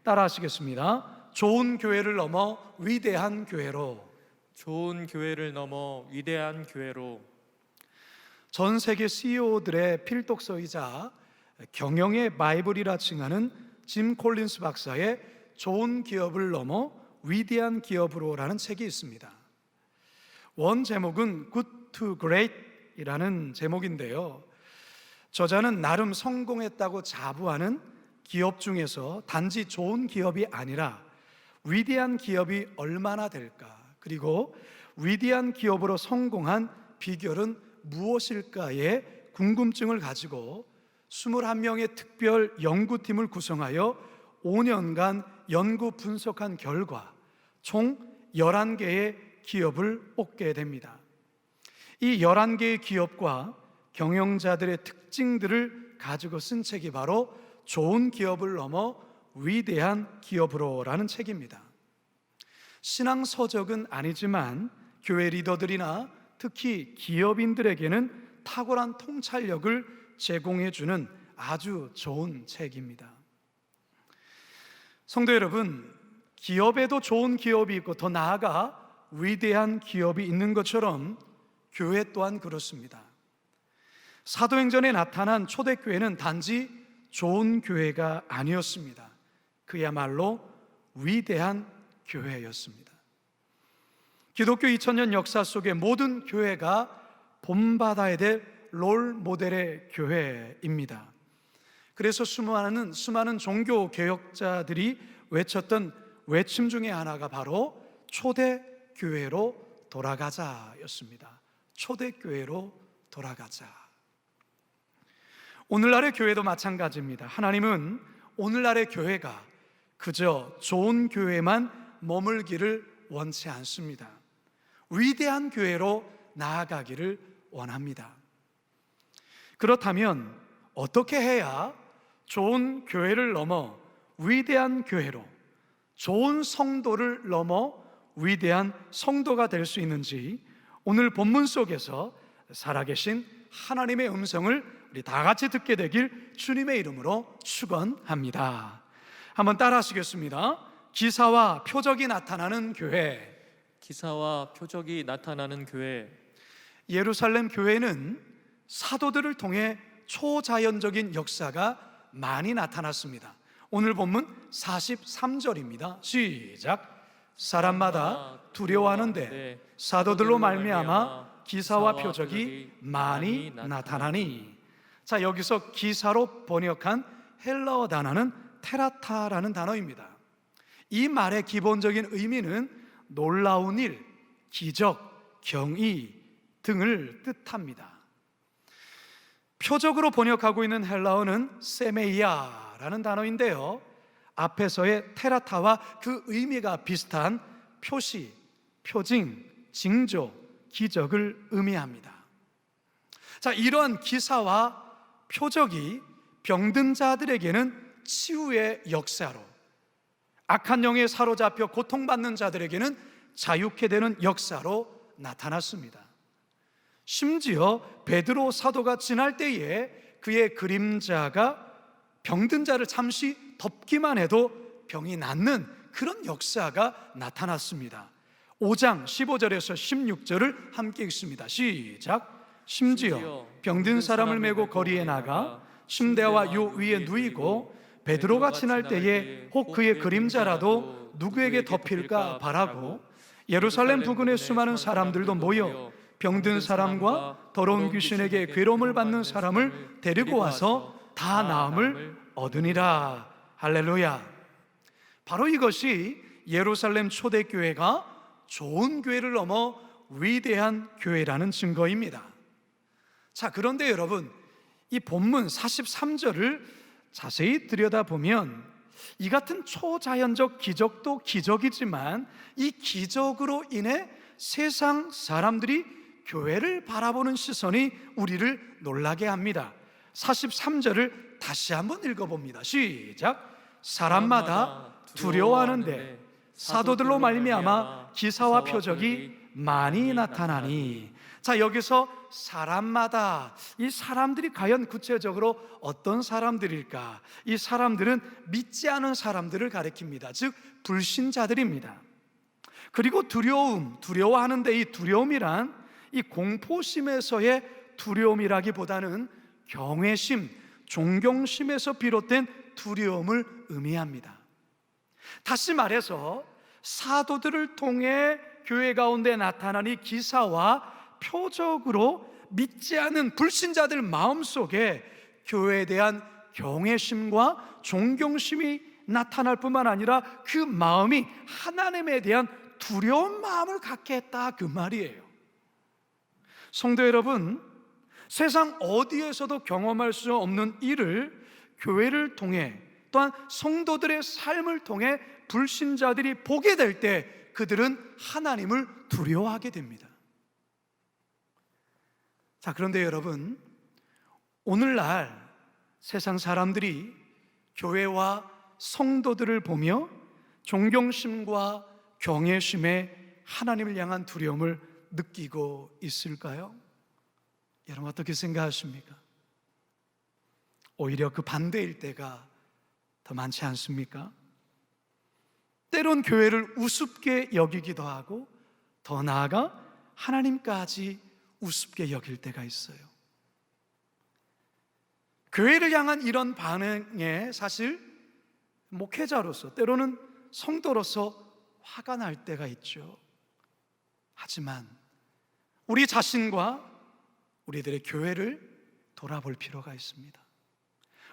따라 하시겠습니다. 좋은 교회를 넘어 위대한 교회로. 좋은 교회를 넘어 위대한 교회로. 전 세계 CEO들의 필독서이자 경영의 바이블이라 칭하는 짐 콜린스 박사의 좋은 기업을 넘어 위대한 기업으로라는 책이 있습니다. 원 제목은 Good to Great 이라는 제목인데요, 저자는 나름 성공했다고 자부하는 기업 중에서 단지 좋은 기업이 아니라 위대한 기업이 얼마나 될까, 그리고 위대한 기업으로 성공한 비결은 무엇일까에 궁금증을 가지고 21명의 특별 연구팀을 구성하여 5년간 연구 분석한 결과 총 11개의 기업을 뽑게 됩니다. 이 11개의 기업과 경영자들의 특징들을 가지고 쓴 책이 바로 좋은 기업을 넘어 위대한 기업으로라는 책입니다. 신앙 서적은 아니지만 교회 리더들이나 특히 기업인들에게는 탁월한 통찰력을 제공해주는 아주 좋은 책입니다. 성도 여러분, 기업에도 좋은 기업이 있고 더 나아가 위대한 기업이 있는 것처럼 교회 또한 그렇습니다. 사도행전에 나타난 초대교회는 단지 좋은 교회가 아니었습니다. 그야말로 위대한 교회였습니다. 기독교 2000년 역사 속의 모든 교회가 본받아야 될 롤 모델의 교회입니다. 그래서 수많은 종교 개혁자들이 외쳤던 외침 중에 하나가 바로 초대교회로 돌아가자였습니다. 초대교회로 돌아가자. 오늘날의 교회도 마찬가지입니다. 하나님은 오늘날의 교회가 그저 좋은 교회만 머물기를 원치 않습니다. 위대한 교회로 나아가기를 원합니다. 그렇다면 어떻게 해야 좋은 교회를 넘어 위대한 교회로, 좋은 성도를 넘어 위대한 성도가 될 수 있는지 오늘 본문 속에서 살아계신 하나님의 음성을 우리 다 같이 듣게 되길 주님의 이름으로 축원합니다. 한번 따라 하시겠습니다. 기사와 표적이 나타나는 교회. 기사와 표적이 나타나는 교회. 예루살렘 교회는 사도들을 통해 초자연적인 역사가 많이 나타났습니다. 오늘 본문 43절입니다. 시작. 사람마다 두려워하는데 사도들로 말미암아 기사와 표적이 많이 나타나니. 자, 여기서 기사로 번역한 헬라어 단어는 테라타라는 단어입니다. 이 말의 기본적인 의미는 놀라운 일, 기적, 경이 등을 뜻합니다. 표적으로 번역하고 있는 헬라어는 세메이아라는 단어인데요, 앞에서의 테라타와 그 의미가 비슷한 표시, 표징, 징조, 기적을 의미합니다. 자, 이러한 기사와 표적이 병든 자들에게는 치유의 역사로, 악한 영에 사로잡혀 고통받는 자들에게는 자유케 되는 역사로 나타났습니다. 심지어 베드로 사도가 지날 때에 그의 그림자가 병든 자를 잠시 덮기만 해도 병이 낫는 그런 역사가 나타났습니다. 5장 15절에서 16절을 함께 읽습니다. 시작. 심지어 병든 사람을 메고 거리에 나가 침대와 요 위에 누이고 베드로가 지날 때에 혹 그의 그림자라도 누구에게 덮일까 바라고 예루살렘 부근의 수많은 사람들도 모여 병든 사람과 더러운 귀신에게 괴로움을 받는 사람을 데리고 와서 다 나음을 얻으니라. 할렐루야. 바로 이것이 예루살렘 초대교회가 좋은 교회를 넘어 위대한 교회라는 증거입니다. 자, 그런데 여러분, 이 본문 43절을 자세히 들여다보면 이 같은 초자연적 기적도 기적이지만 이 기적으로 인해 세상 사람들이 교회를 바라보는 시선이 우리를 놀라게 합니다. 43절을 다시 한번 읽어봅니다. 시작. 사람마다 두려워하는데 사도들로 말미암아 기사와 표적이 많이 나타나니. 자, 여기서 사람마다, 이 사람들이 과연 구체적으로 어떤 사람들일까? 이 사람들은 믿지 않은 사람들을 가리킵니다. 즉 불신자들입니다. 그리고 두려워하는데, 이 두려움이란 이 공포심에서의 두려움이라기보다는 경외심, 존경심에서 비롯된 두려움을 의미합니다. 다시 말해서 사도들을 통해 교회 가운데 나타난 이 기사와 표적으로 믿지 않은 불신자들 마음속에 교회에 대한 경외심과 존경심이 나타날 뿐만 아니라 그 마음이 하나님에 대한 두려운 마음을 갖게 했다, 그 말이에요. 성도 여러분, 세상 어디에서도 경험할 수 없는 일을 교회를 통해, 또한 성도들의 삶을 통해 불신자들이 보게 될 때 그들은 하나님을 두려워하게 됩니다. 자, 그런데 여러분, 오늘날 세상 사람들이 교회와 성도들을 보며 존경심과 경외심에 하나님을 향한 두려움을 느끼고 있을까요? 여러분 어떻게 생각하십니까? 오히려 그 반대일 때가 더 많지 않습니까? 때론 교회를 우습게 여기기도 하고, 더 나아가 하나님까지 우습게 여길 때가 있어요. 교회를 향한 이런 반응에 사실 목회자로서, 때로는 성도로서 화가 날 때가 있죠. 하지만 우리 자신과 우리들의 교회를 돌아볼 필요가 있습니다.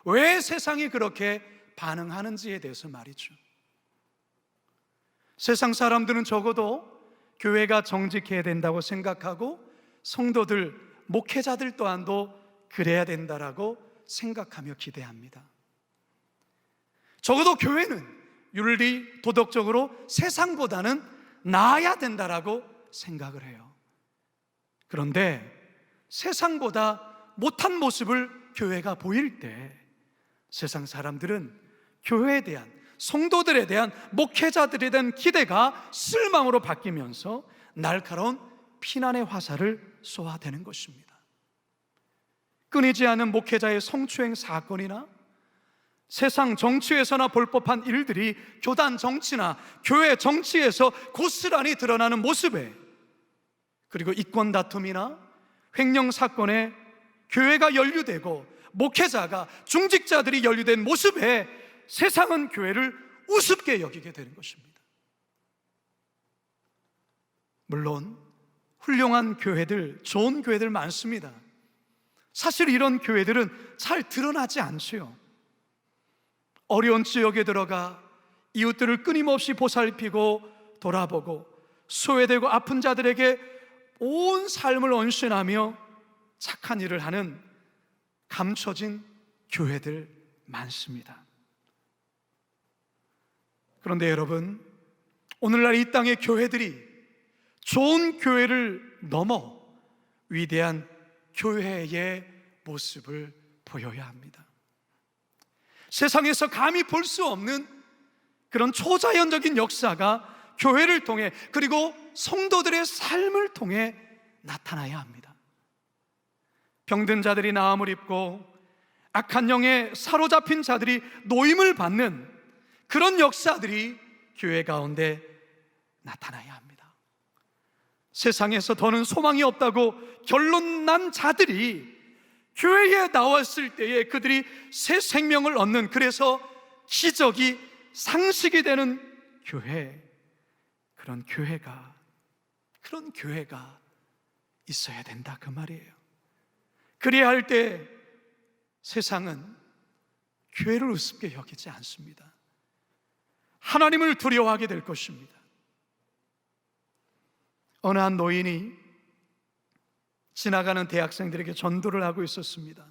왜 세상이 그렇게 반응하는지에 대해서 말이죠. 세상 사람들은 적어도 교회가 정직해야 된다고 생각하고, 성도들, 목회자들 또한도 그래야 된다라고 생각하며 기대합니다. 적어도 교회는 윤리, 도덕적으로 세상보다는 나아야 된다라고 생각을 해요. 그런데 세상보다 못한 모습을 교회가 보일 때 세상 사람들은 교회에 대한, 성도들에 대한, 목회자들에 대한 기대가 실망으로 바뀌면서 날카로운 비난의 화살을 쏘아대는 것입니다. 끊이지 않은 목회자의 성추행 사건이나 세상 정치에서나 볼 법한 일들이 교단 정치나 교회 정치에서 고스란히 드러나는 모습에, 그리고 이권 다툼이나 횡령 사건에 교회가 연루되고 목회자가, 중직자들이 연루된 모습에 세상은 교회를 우습게 여기게 되는 것입니다. 물론 훌륭한 교회들, 좋은 교회들 많습니다. 사실 이런 교회들은 잘 드러나지 않지요. 어려운 지역에 들어가 이웃들을 끊임없이 보살피고 돌아보고, 소외되고 아픈 자들에게 온 삶을 헌신하며 착한 일을 하는 감춰진 교회들 많습니다. 그런데 여러분, 오늘날 이 땅의 교회들이 좋은 교회를 넘어 위대한 교회의 모습을 보여야 합니다. 세상에서 감히 볼 수 없는 그런 초자연적인 역사가 교회를 통해, 그리고 성도들의 삶을 통해 나타나야 합니다. 병든 자들이 나음을 입고 악한 영에 사로잡힌 자들이 노임을 받는 그런 역사들이 교회 가운데 나타나야 합니다. 세상에서 더는 소망이 없다고 결론 난 자들이 교회에 나왔을 때에 그들이 새 생명을 얻는, 그래서 기적이 상식이 되는 교회, 그런 교회가 있어야 된다, 그 말이에요. 그래야 할 때 세상은 교회를 우습게 여기지 않습니다. 하나님을 두려워하게 될 것입니다. 어느 한 노인이 지나가는 대학생들에게 전도를 하고 있었습니다.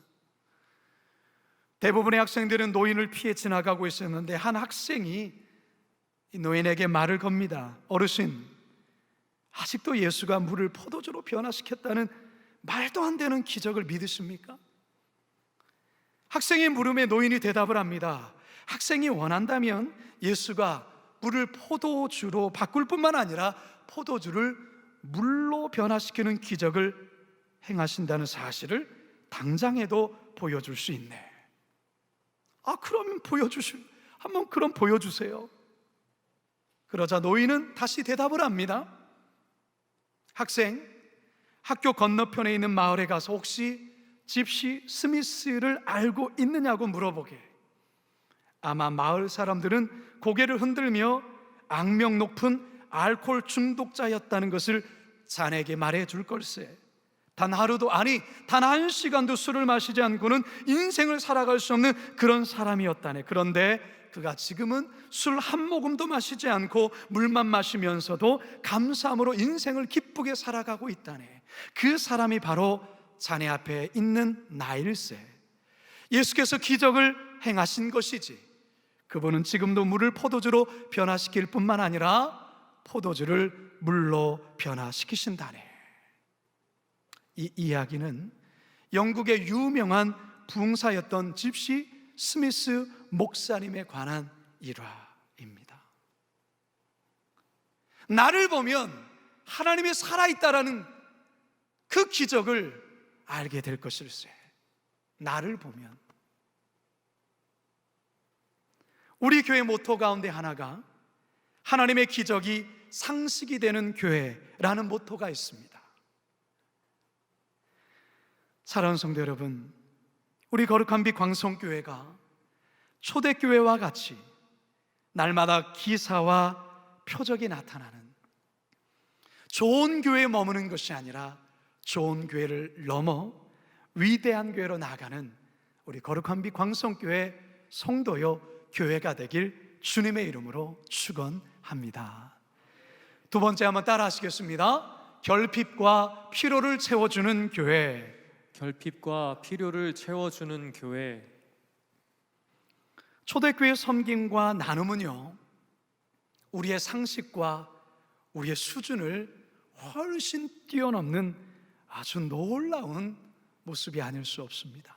대부분의 학생들은 노인을 피해 지나가고 있었는데, 한 학생이 이 노인에게 말을 겁니다. 어르신, 아직도 예수가 물을 포도주로 변화시켰다는 말도 안 되는 기적을 믿으십니까? 학생의 물음에 노인이 대답을 합니다. 학생이 원한다면 예수가 물을 포도주로 바꿀 뿐만 아니라 포도주를 물로 변화시키는 기적을 행하신다는 사실을 당장에도 보여줄 수 있네. 그러면 한번 그럼 보여주세요. 그러자 노인은 다시 대답을 합니다. 학생, 학교 건너편에 있는 마을에 가서 혹시 집시 스미스를 알고 있느냐고 물어보게. 아마 마을 사람들은 고개를 흔들며 악명 높은 알코올 중독자였다는 것을 자네에게 말해줄 걸세. 단 하루도, 아니 단 한 시간도 술을 마시지 않고는 인생을 살아갈 수 없는 그런 사람이었다네. 그런데 그가 지금은 술 한 모금도 마시지 않고 물만 마시면서도 감사함으로 인생을 기쁘게 살아가고 있다네. 그 사람이 바로 자네 앞에 있는 나일세. 예수께서 기적을 행하신 것이지. 그분은 지금도 물을 포도주로 변화시킬 뿐만 아니라 포도주를 물로 변화시키신다네. 이 이야기는 영국의 유명한 부흥사였던 집시 스미스 목사님에 관한 일화입니다. 나를 보면 하나님이 살아있다라는 그 기적을 알게 될 것일세. 나를 보면. 우리 교회 모토 가운데 하나가 하나님의 기적이 상식이 되는 교회라는 모토가 있습니다. 사랑하는 성도 여러분, 우리 거룩한 빛 광성교회가 초대교회와 같이 날마다 기사와 표적이 나타나는 좋은 교회에 머무는 것이 아니라 좋은 교회를 넘어 위대한 교회로 나아가는 우리 거룩한 빛 광성교회 성도요 교회가 되길 주님의 이름으로 축원합니다. 두 번째 한번 따라 하시겠습니다. 결핍과 피로를 채워주는 교회. 결핍과 필요를 채워주는 교회. 초대교회 섬김과 나눔은요, 우리의 상식과 우리의 수준을 훨씬 뛰어넘는 아주 놀라운 모습이 아닐 수 없습니다.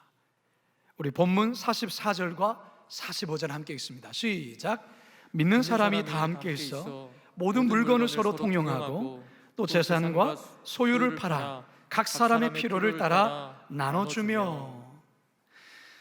우리 본문 44절과 45절 함께 읽습니다. 시작. 믿는 사람이 다 함께 있어 모든 물건을 서로 통용하고 또 재산과 소유를 팔아 각 사람의 필요를 따라 나눠주며.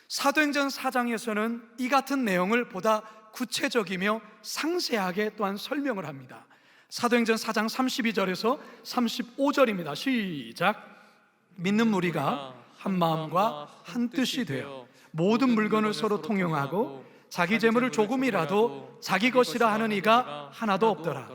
사도행전 4장에서는 이 같은 내용을 보다 구체적이며 상세하게 또한 설명을 합니다. 사도행전 4장 32절에서 35절입니다. 시작. 믿는 무리가 한 마음과 한 뜻이 되어 모든 물건을 서로 통용하고 자기 재물을 조금이라도 자기 것이라 하는 이가 하나도 없더라.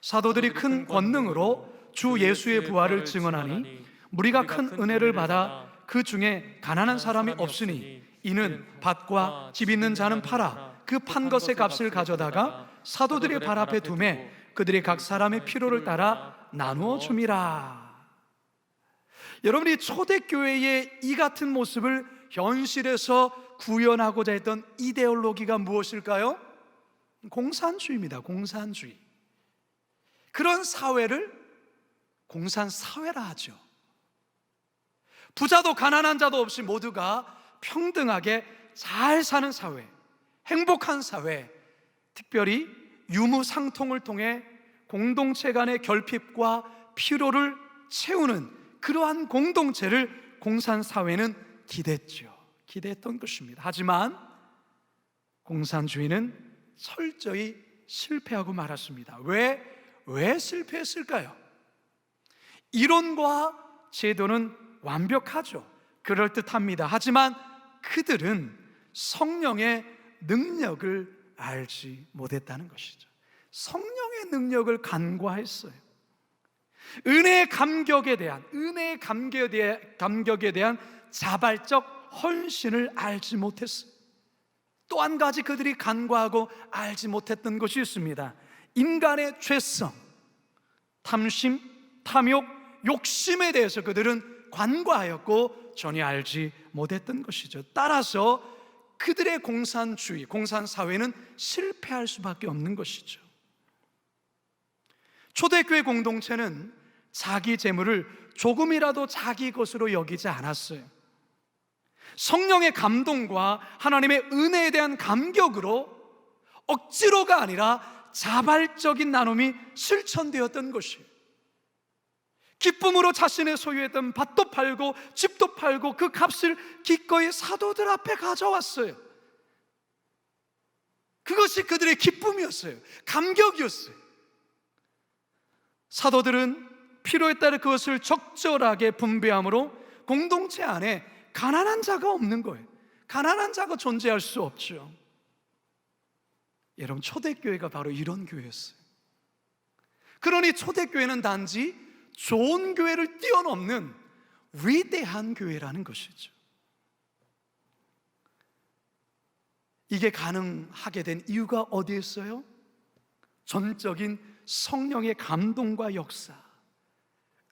사도들이 큰 권능으로 주 예수의 부활을 증언하니 무리가 큰 은혜를 받아 그 중에 가난한 사람이 없으니 이는 밭과 집 있는 자는 팔아 그 판 것의 값을 가져다가 사도들의 발 앞에 두매 그들이 각 사람의 필요를 따라 나누어 줌이라. 여러분이 초대교회의 이 같은 모습을 현실에서 구현하고자 했던 이데올로기가 무엇일까요? 공산주의입니다. 공산주의. 그런 사회를 공산사회라 하죠. 부자도 가난한 자도 없이 모두가 평등하게 잘 사는 사회, 행복한 사회, 특별히 유무상통을 통해 공동체 간의 결핍과 피로를 채우는 그러한 공동체를 공산사회는 기대했던 것입니다. 하지만 공산주의는 철저히 실패하고 말았습니다. 왜 실패했을까요? 이론과 제도는 완벽하죠. 그럴듯합니다. 하지만 그들은 성령의 능력을 알지 못했다는 것이죠. 성령의 능력을 간과했어요. 은혜의 감격에 대한 자발적 헌신을 알지 못했어요. 또 한 가지 그들이 간과하고 알지 못했던 것이 있습니다. 인간의 죄성, 탐심, 탐욕, 욕심에 대해서 그들은 관과하였고 전혀 알지 못했던 것이죠. 따라서 그들의 공산주의, 공산사회는 실패할 수밖에 없는 것이죠. 초대교회 공동체는 자기 재물을 조금이라도 자기 것으로 여기지 않았어요. 성령의 감동과 하나님의 은혜에 대한 감격으로 억지로가 아니라 자발적인 나눔이 실천되었던 것이에요. 기쁨으로 자신의 소유했던 밭도 팔고 집도 팔고 그 값을 기꺼이 사도들 앞에 가져왔어요. 그것이 그들의 기쁨이었어요. 감격이었어요. 사도들은 필요에 따라 그것을 적절하게 분배함으로 공동체 안에 가난한 자가 없는 거예요. 가난한 자가 존재할 수 없죠. 여러분, 초대교회가 바로 이런 교회였어요. 그러니 초대교회는 단지 좋은 교회를 뛰어넘는 위대한 교회라는 것이죠. 이게 가능하게 된 이유가 어디에 있어요? 전적인 성령의 감동과 역사,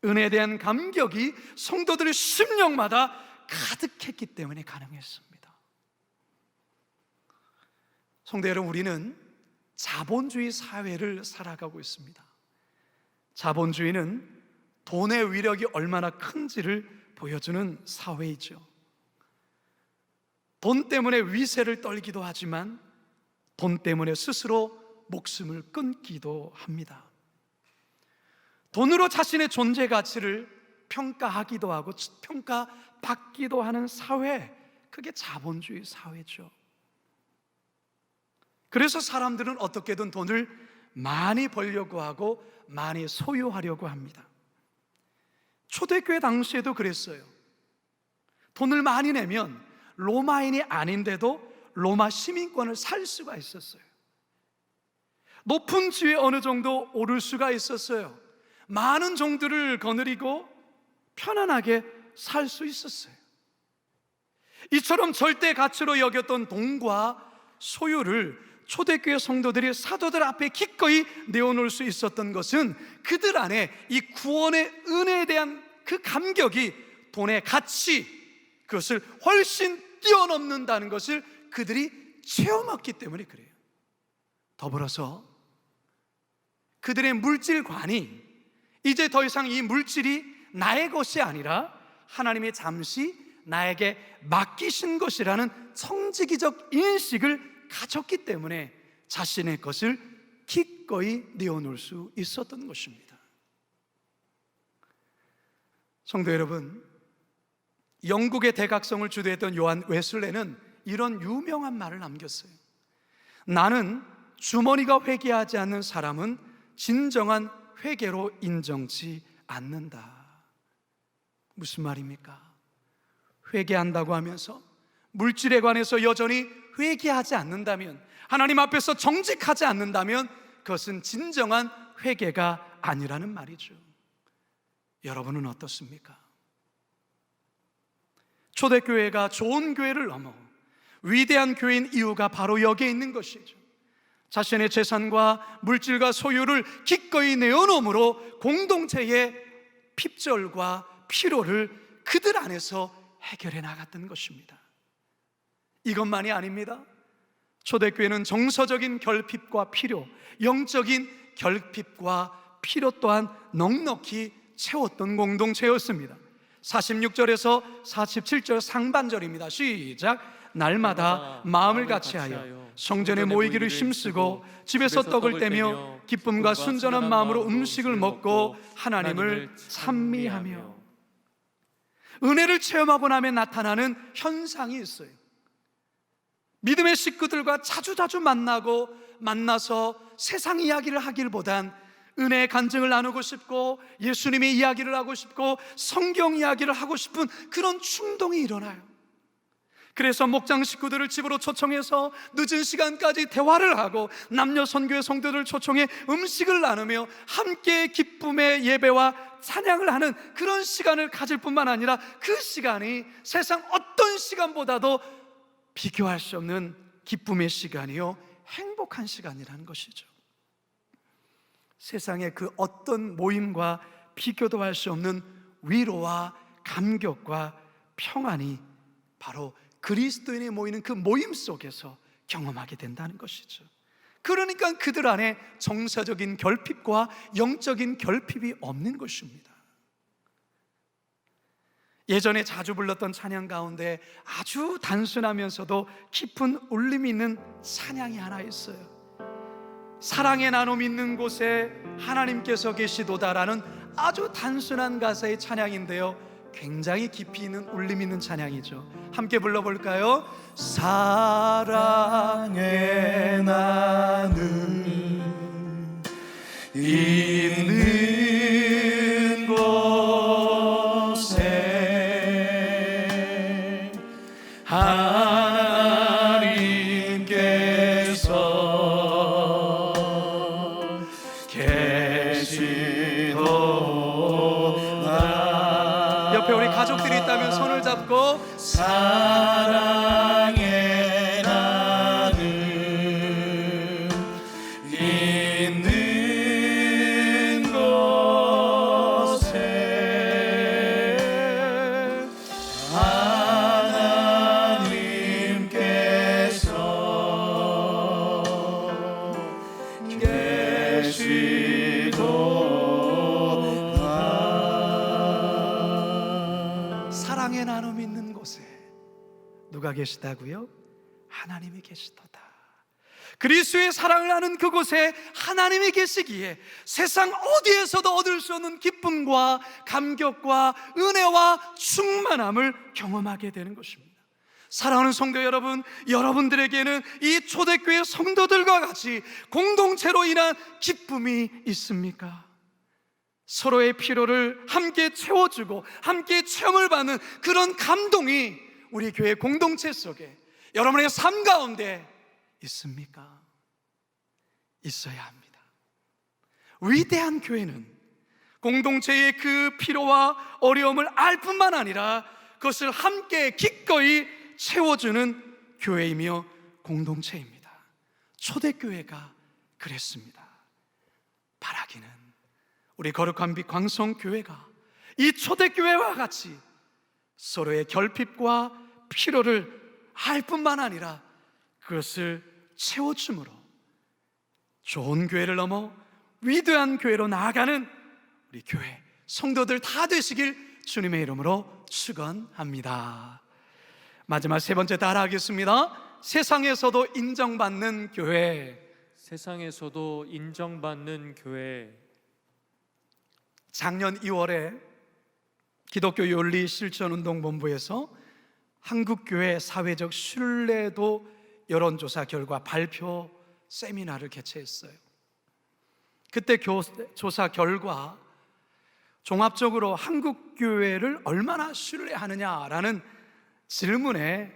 은혜에 대한 감격이 성도들의 심령마다 가득했기 때문에 가능했습니다. 성도 여러분, 우리는 자본주의 사회를 살아가고 있습니다. 자본주의는 돈의 위력이 얼마나 큰지를 보여주는 사회이죠. 돈 때문에 위세를 떨기도 하지만 돈 때문에 스스로 목숨을 끊기도 합니다. 돈으로 자신의 존재 가치를 평가하기도 하고 평가받기도 하는 사회, 그게 자본주의 사회죠. 그래서 사람들은 어떻게든 돈을 많이 벌려고 하고 많이 소유하려고 합니다. 초대교회 당시에도 그랬어요. 돈을 많이 내면 로마인이 아닌데도 로마 시민권을 살 수가 있었어요. 높은 지위에 어느 정도 오를 수가 있었어요. 많은 종들을 거느리고 편안하게 살 수 있었어요. 이처럼 절대 가치로 여겼던 돈과 소유를 초대교회 성도들이 사도들 앞에 기꺼이 내어놓을 수 있었던 것은 그들 안에 이 구원의 은혜에 대한 그 감격이 돈의 가치, 그것을 훨씬 뛰어넘는다는 것을 그들이 체험했기 때문에 그래요. 더불어서 그들의 물질관이 이제 더 이상 이 물질이 나의 것이 아니라 하나님이 잠시 나에게 맡기신 것이라는 성지기적 인식을 가졌기 때문에 자신의 것을 기꺼이 내어놓을 수 있었던 것입니다. 성도 여러분, 영국의 대각성을 주도했던 요한 웨슬레는 이런 유명한 말을 남겼어요. 나는 주머니가 회개하지 않는 사람은 진정한 회개로 인정치 않는다. 무슨 말입니까? 회개한다고 하면서 물질에 관해서 여전히 회개하지 않는다면, 하나님 앞에서 정직하지 않는다면 그것은 진정한 회개가 아니라는 말이죠. 여러분은 어떻습니까? 초대교회가 좋은 교회를 넘어 위대한 교회인 이유가 바로 여기에 있는 것이죠. 자신의 재산과 물질과 소유를 기꺼이 내어놓음으로 공동체의 핍절과 피로를 그들 안에서 해결해 나갔던 것입니다. 이것만이 아닙니다. 초대교회는 정서적인 결핍과 필요, 영적인 결핍과 필요 또한 넉넉히 채웠던 공동체였습니다. 46절에서 47절 상반절입니다. 시작. 날마다 마음을 같이하여 성전에 모이기를 힘쓰고 집에서 떡을 떼며 기쁨과 순전한 마음으로 음식을 먹고 하나님을 찬미하며. 은혜를 체험하고 나면 나타나는 현상이 있어요. 믿음의 식구들과 자주자주 만나서 세상 이야기를 하기보단 은혜의 간증을 나누고 싶고 예수님의 이야기를 하고 싶고 성경 이야기를 하고 싶은 그런 충동이 일어나요. 그래서 목장 식구들을 집으로 초청해서 늦은 시간까지 대화를 하고 남녀 선교회 성도들을 초청해 음식을 나누며 함께 기쁨의 예배와 찬양을 하는 그런 시간을 가질 뿐만 아니라 그 시간이 세상 어떤 시간보다도 비교할 수 없는 기쁨의 시간이요, 행복한 시간이라는 것이죠. 세상의 그 어떤 모임과 비교도 할 수 없는 위로와 감격과 평안이 바로 그리스도인이 모이는 그 모임 속에서 경험하게 된다는 것이죠. 그러니까 그들 안에 정서적인 결핍과 영적인 결핍이 없는 것입니다. 예전에 자주 불렀던 찬양 가운데 아주 단순하면서도 깊은 울림이 있는 찬양이 하나 있어요. 사랑의 나눔 있는 곳에 하나님께서 계시도다라는 아주 단순한 가사의 찬양인데요, 굉장히 깊이 있는 울림 있는 찬양이죠. 함께 불러볼까요? 사랑의 나는 있는 곳에 하나님께서 계시도다. 옆에 우리 가족들이 있다면 손을 잡고 사랑의 나는 있는 곳에 하나님께서 계시도다. 사랑의 나눔 있는 곳에 누가 계시다고요? 하나님이 계시도다. 그리스도의 사랑을 하는 그곳에 하나님이 계시기에 세상 어디에서도 얻을 수 없는 기쁨과 감격과 은혜와 충만함을 경험하게 되는 것입니다. 사랑하는 성도 여러분, 여러분들에게는 이 초대교회 성도들과 같이 공동체로 인한 기쁨이 있습니까? 서로의 필요를 함께 채워주고 함께 체험을 받는 그런 감동이 우리 교회 공동체 속에, 여러분의 삶 가운데 있습니까? 있어야 합니다. 위대한 교회는 공동체의 그 필요와 어려움을 알 뿐만 아니라 그것을 함께 기꺼이 채워주는 교회이며 공동체입니다. 초대교회가 그랬습니다. 바라기는 우리 거룩한 빛 광성교회가 이 초대교회와 같이 서로의 결핍과 필요를 알 뿐만 아니라 그것을 채워줌으로 좋은 교회를 넘어 위대한 교회로 나아가는 우리 교회 성도들 다 되시길 주님의 이름으로 축원합니다. 마지막 세 번째 따라하겠습니다. 세상에서도 인정받는 교회. 세상에서도 인정받는 교회. 작년 2월에 기독교 윤리 실천운동본부에서 한국교회 사회적 신뢰도 여론조사 결과 발표 세미나를 개최했어요. 그때 조사 결과 종합적으로 한국교회를 얼마나 신뢰하느냐라는 질문에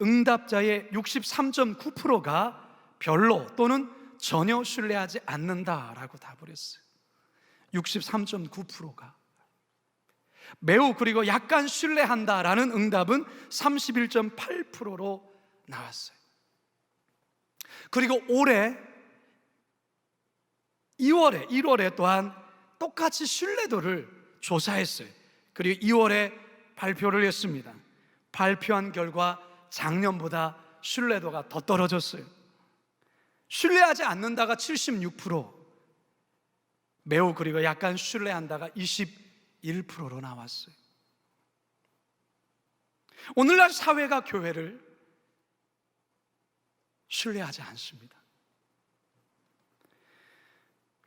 응답자의 63.9%가 별로 또는 전혀 신뢰하지 않는다라고 답을 했어요. 63.9%가. 매우 그리고 약간 신뢰한다라는 응답은 31.8%로 나왔어요. 그리고 올해 1월에 또한 똑같이 신뢰도를 조사했어요. 그리고 2월에 발표를 했습니다. 발표한 결과 작년보다 신뢰도가 더 떨어졌어요. 신뢰하지 않는다가 76%, 매우 그리고 약간 신뢰한다가 21%로 나왔어요. 오늘날 사회가 교회를 신뢰하지 않습니다.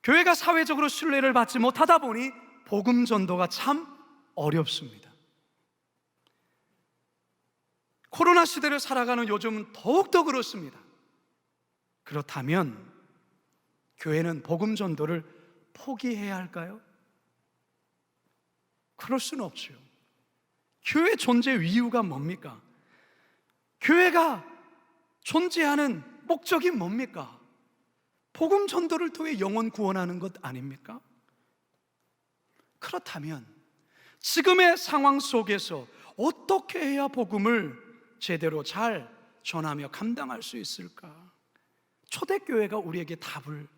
교회가 사회적으로 신뢰를 받지 못하다 보니 복음 전도가 참 어렵습니다. 코로나 시대를 살아가는 요즘은 더욱더 그렇습니다. 그렇다면 교회는 복음 전도를 포기해야 할까요? 그럴 수는 없죠. 교회 존재 이유가 뭡니까? 교회가 존재하는 목적이 뭡니까? 복음 전도를 통해 영혼 구원하는 것 아닙니까? 그렇다면 지금의 상황 속에서 어떻게 해야 복음을 제대로 잘 전하며 감당할 수 있을까? 초대교회가 우리에게 답을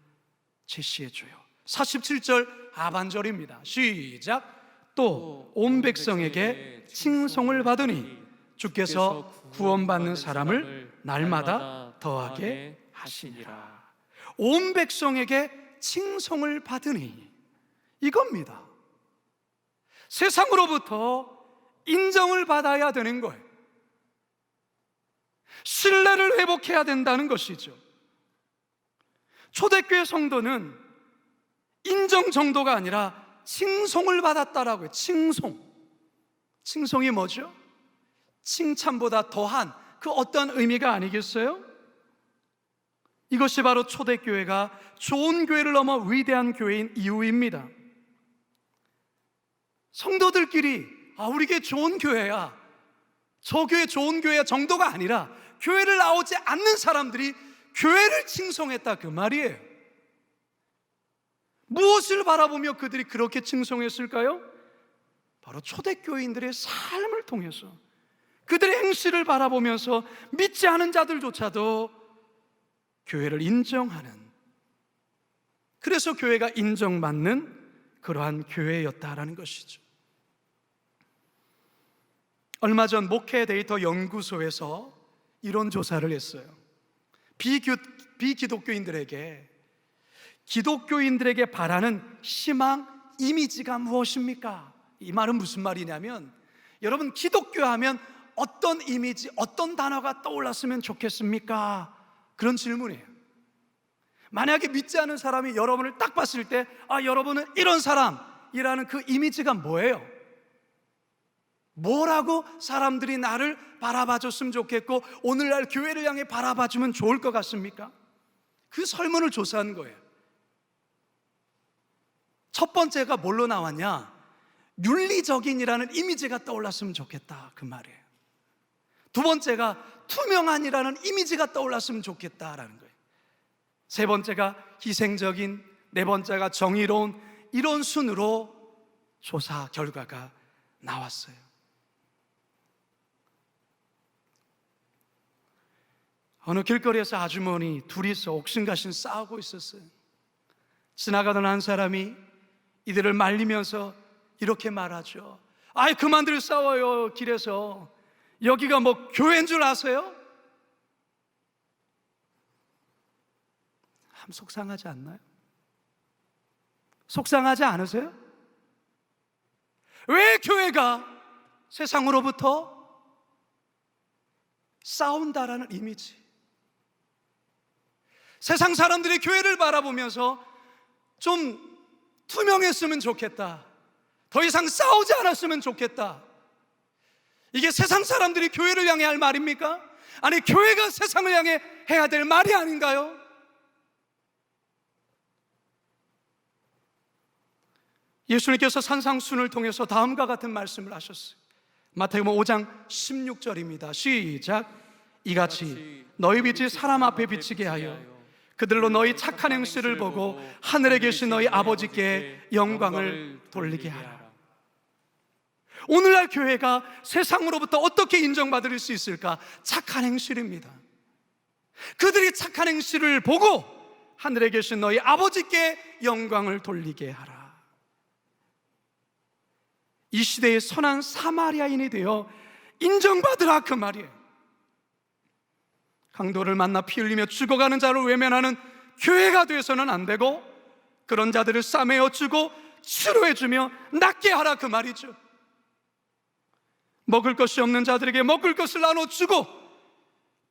제시해줘요. 47절 하반절입니다. 시작. 또 온 백성에게 칭송을 받으니 주께서 구원받는 사람을 날마다 더하게 하시니라. 온 백성에게 칭송을 받으니 이겁니다. 세상으로부터 인정을 받아야 되는 거예요. 신뢰를 회복해야 된다는 것이죠. 초대교회 성도는 인정 정도가 아니라 칭송을 받았다라고요. 칭송이 뭐죠? 칭찬보다 더한 그 어떤 의미가 아니겠어요? 이것이 바로 초대교회가 좋은 교회를 넘어 위대한 교회인 이유입니다. 성도들끼리 우리 교회 좋은 교회야, 저 교회 좋은 교회야 정도가 아니라 교회를 나오지 않는 사람들이 교회를 칭송했다, 그 말이에요. 무엇을 바라보며 그들이 그렇게 칭송했을까요? 바로 초대교인들의 삶을 통해서, 그들의 행실을 바라보면서 믿지 않은 자들조차도 교회를 인정하는, 그래서 교회가 인정받는 그러한 교회였다라는 것이죠. 얼마 전 목회 데이터 연구소에서 이런 조사를 했어요. 기독교인들에게 바라는 희망 이미지가 무엇입니까? 이 말은 무슨 말이냐면, 여러분 기독교 하면 어떤 이미지, 어떤 단어가 떠올랐으면 좋겠습니까? 그런 질문이에요. 만약에 믿지 않은 사람이 여러분을 딱 봤을 때 여러분은 이런 사람이라는 그 이미지가 뭐예요? 뭐라고 사람들이 나를 바라봐줬으면 좋겠고 오늘날 교회를 향해 바라봐주면 좋을 것 같습니까? 그 설문을 조사한 거예요. 첫 번째가 뭘로 나왔냐? 윤리적인이라는 이미지가 떠올랐으면 좋겠다, 그 말이에요. 두 번째가 투명한이라는 이미지가 떠올랐으면 좋겠다라는 거예요. 세 번째가 희생적인, 네 번째가 정의로운, 이런 순으로 조사 결과가 나왔어요. 어느 길거리에서 아주머니 둘이서 옥신각신 싸우고 있었어요. 지나가던 한 사람이 이들을 말리면서 이렇게 말하죠. 그만들 싸워요, 길에서. 여기가 뭐 교회인 줄 아세요? 참 속상하지 않나요? 속상하지 않으세요? 왜 교회가 세상으로부터 싸운다라는 이미지, 세상 사람들이 교회를 바라보면서 좀 투명했으면 좋겠다, 더 이상 싸우지 않았으면 좋겠다, 이게 세상 사람들이 교회를 향해 할 말입니까? 아니, 교회가 세상을 향해 해야 될 말이 아닌가요? 예수님께서 산상순을 통해서 다음과 같은 말씀을 하셨어요. 마태복음 5장 16절입니다. 시작. 이같이 너희 빛이 사람 앞에 비치게 하여 그들로 너희 착한 행실을 보고 하늘에 계신 너희 아버지께 영광을 돌리게 하라. 오늘날 교회가 세상으로부터 어떻게 인정받을 수 있을까? 착한 행실입니다. 그들이 착한 행실을 보고 하늘에 계신 너희 아버지께 영광을 돌리게 하라. 이 시대의 선한 사마리아인이 되어 인정받으라, 그 말이에요. 강도를 만나 피 흘리며 죽어가는 자를 외면하는 교회가 되어서는 안 되고, 그런 자들을 싸매어 주고 치료해주며 낫게 하라, 그 말이죠. 먹을 것이 없는 자들에게 먹을 것을 나눠주고,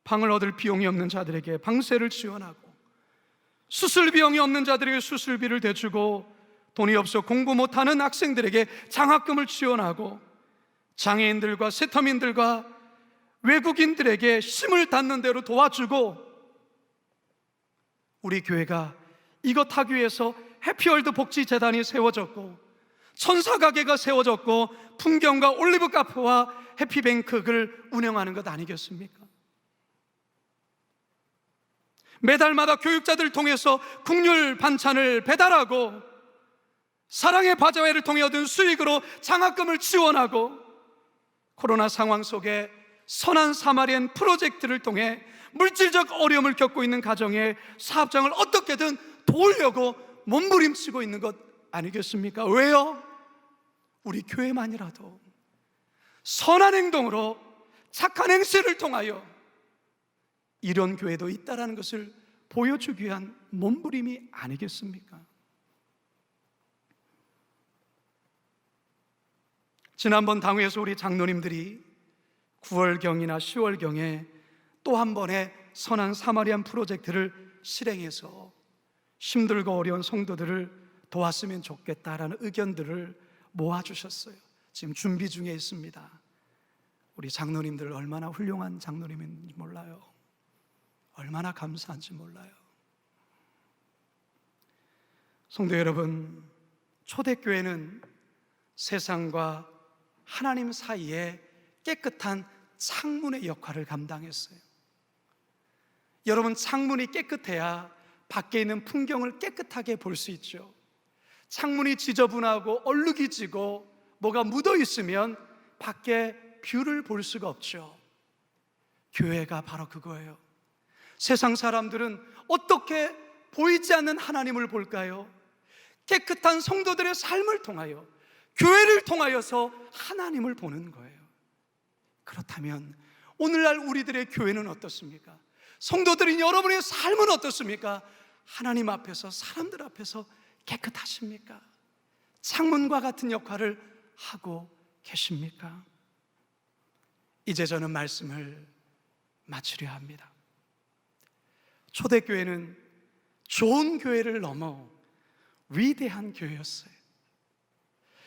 방을 얻을 비용이 없는 자들에게 방세를 지원하고, 수술 비용이 없는 자들에게 수술비를 대주고, 돈이 없어 공부 못하는 학생들에게 장학금을 지원하고, 장애인들과 세터민들과 외국인들에게 힘을 닿는 대로 도와주고, 우리 교회가 이것 하기 위해서 해피월드 복지재단이 세워졌고, 천사가게가 세워졌고, 풍경과 올리브 카페와 해피뱅크를 운영하는 것 아니겠습니까? 매달마다 교육자들 통해서 국률 반찬을 배달하고, 사랑의 바자회를 통해 얻은 수익으로 장학금을 지원하고, 코로나 상황 속에 선한 사마리안 프로젝트를 통해 물질적 어려움을 겪고 있는 가정의 사업장을 어떻게든 도우려고 몸부림치고 있는 것 아니겠습니까? 왜요? 우리 교회만이라도 선한 행동으로 착한 행실을 통하여 이런 교회도 있다는 것을 보여주기 위한 몸부림이 아니겠습니까? 지난번 당회에서 우리 장로님들이 9월경이나 10월경에 또 한 번의 선한 사마리안 프로젝트를 실행해서 힘들고 어려운 성도들을 도왔으면 좋겠다라는 의견들을 모아주셨어요. 지금 준비 중에 있습니다. 우리 장로님들 얼마나 훌륭한 장로님인지 몰라요. 얼마나 감사한지 몰라요. 성도 여러분, 초대교회는 세상과 하나님 사이에 깨끗한 창문의 역할을 감당했어요. 여러분, 창문이 깨끗해야 밖에 있는 풍경을 깨끗하게 볼 수 있죠. 창문이 지저분하고 얼룩이 지고 뭐가 묻어 있으면 밖에 뷰를 볼 수가 없죠. 교회가 바로 그거예요. 세상 사람들은 어떻게 보이지 않는 하나님을 볼까요? 깨끗한 성도들의 삶을 통하여, 교회를 통하여서 하나님을 보는 거예요. 그렇다면 오늘날 우리들의 교회는 어떻습니까? 성도들인 여러분의 삶은 어떻습니까? 하나님 앞에서, 사람들 앞에서 깨끗하십니까? 창문과 같은 역할을 하고 계십니까? 이제 저는 말씀을 마치려 합니다. 초대교회는 좋은 교회를 넘어 위대한 교회였어요.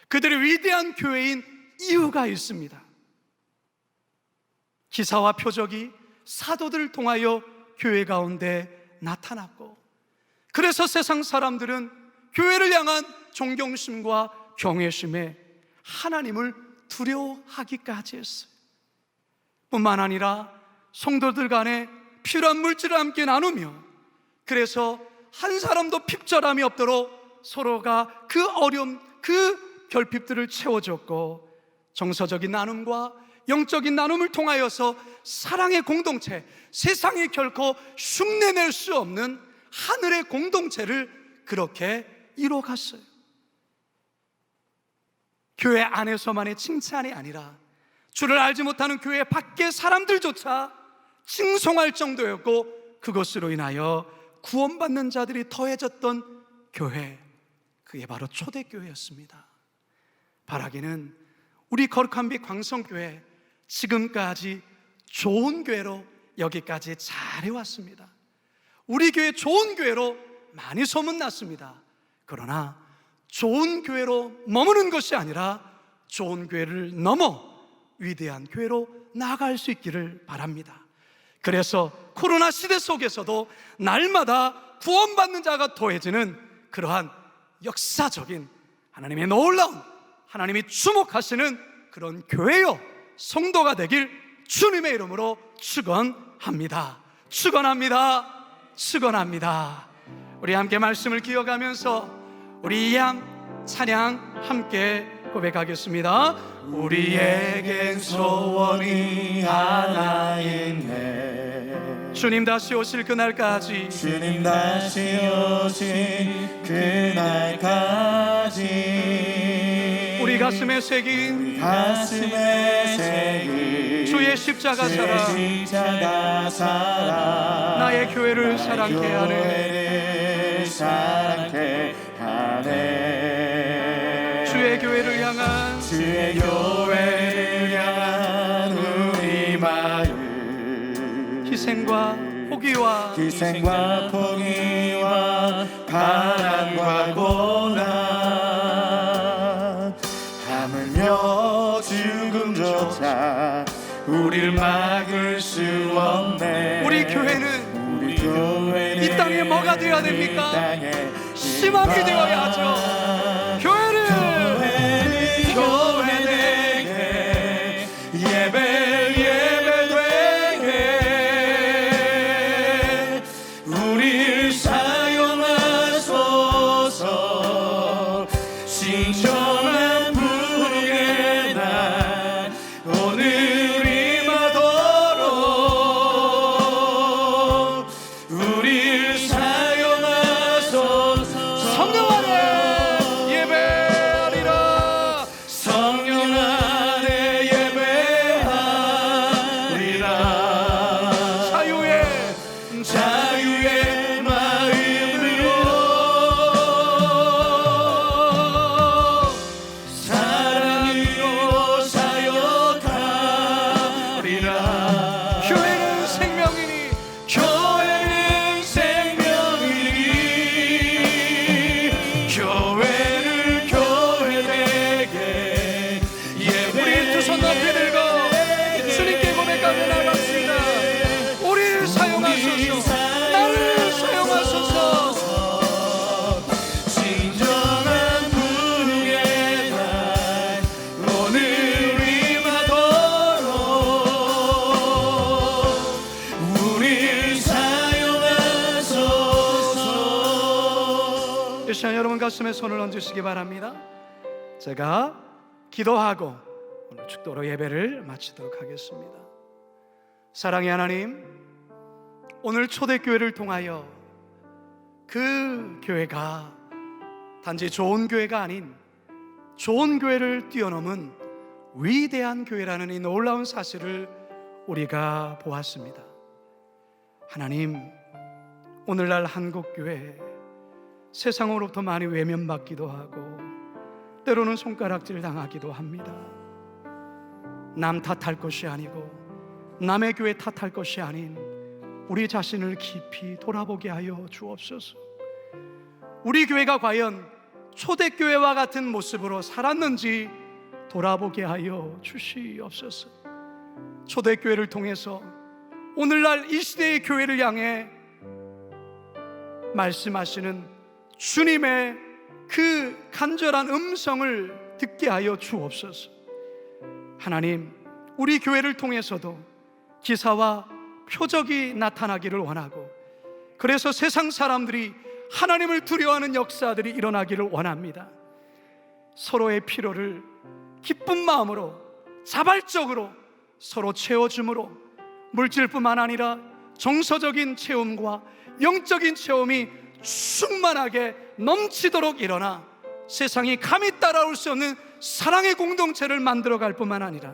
그들이 위대한 교회인 이유가 있습니다. 기사와 표적이 사도들을 통하여 교회 가운데 나타났고, 그래서 세상 사람들은 교회를 향한 존경심과 경외심에 하나님을 두려워하기까지 했어요. 뿐만 아니라 성도들 간에 필요한 물질을 함께 나누며, 그래서 한 사람도 핍절함이 없도록 서로가 그 어려움, 그 결핍들을 채워줬고, 정서적인 나눔과 영적인 나눔을 통하여서 사랑의 공동체, 세상에 결코 흉내낼 수 없는 하늘의 공동체를 그렇게 이뤄갔어요. 교회 안에서만의 칭찬이 아니라 주를 알지 못하는 교회 밖의 사람들조차 칭송할 정도였고, 그것으로 인하여 구원받는 자들이 더해졌던 교회, 그게 바로 초대교회였습니다. 바라기는 우리 거룩한 빛 광성교회 지금까지 좋은 교회로 여기까지 잘 해왔습니다. 우리 교회 좋은 교회로 많이 소문났습니다. 그러나 좋은 교회로 머무는 것이 아니라 좋은 교회를 넘어 위대한 교회로 나아갈 수 있기를 바랍니다. 그래서 코로나 시대 속에서도 날마다 구원받는 자가 더해지는 그러한 역사적인 하나님의 놀라운, 하나님이 주목하시는 그런 교회요 성도가 되길 주님의 이름으로 축원합니다. 축원합니다. 축원합니다. 우리 함께 말씀을 기억하면서 우리 이양 찬양 함께 고백하겠습니다. 우리에겐 소원이 하나 있네. 주님 다시 오실 그날까지, 주님 다시 오실 그날까지 우리 가슴에 새긴 주의 십자가 사랑, 나의 교회를 사랑케 하네. 주의 교회를 향한 우리 마음, 희생과 포기와 가난과 고난, 하물며 죽음조차 우리를 막을 수 없네. 우리 교회는 이 땅에 뭐가 되어야 됩니까? 희망이 되어야 하죠. 교회 되게 예배되게 우리를 사용하소서. 신령한 부흥의 날 오늘 임하도록 우리를 사용하소서. 성령 안에 예배 이 시간 여러분 가슴에 손을 얹으시기 바랍니다. 제가 기도하고 오늘 축도로 예배를 마치도록 하겠습니다. 사랑의 하나님, 오늘 초대교회를 통하여 그 교회가 단지 좋은 교회가 아닌 좋은 교회를 뛰어넘은 위대한 교회라는 이 놀라운 사실을 우리가 보았습니다. 하나님, 오늘날 한국교회 세상으로부터 많이 외면받기도 하고 때로는 손가락질 당하기도 합니다. 남 탓할 것이 아니고 남의 교회 탓할 것이 아닌 우리 자신을 깊이 돌아보게 하여 주옵소서. 우리 교회가 과연 초대교회와 같은 모습으로 살았는지 돌아보게 하여 주시옵소서. 초대교회를 통해서 오늘날 이 시대의 교회를 향해 말씀하시는 주님의 그 간절한 음성을 듣게 하여 주옵소서. 하나님, 우리 교회를 통해서도 기사와 표적이 나타나기를 원하고, 그래서 세상 사람들이 하나님을 두려워하는 역사들이 일어나기를 원합니다. 서로의 필요를 기쁜 마음으로 자발적으로 서로 채워줌으로 물질뿐만 아니라 정서적인 체험과 영적인 체험이 충만하게 넘치도록 일어나 세상이 감히 따라올 수 없는 사랑의 공동체를 만들어갈 뿐만 아니라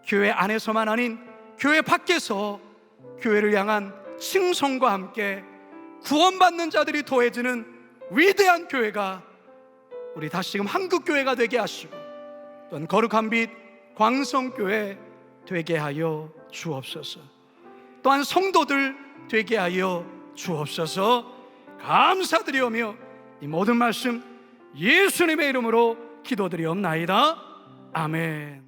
교회 안에서만 아닌 교회 밖에서 교회를 향한 칭송과 함께 구원받는 자들이 더해지는 위대한 교회가 우리 다시금 한국교회가 되게 하시고, 또한 거룩한 빛 광성교회 되게 하여 주옵소서. 또한 성도들 되게 하여 주옵소서. 감사드리오며 이 모든 말씀 예수님의 이름으로 기도드리옵나이다. 아멘.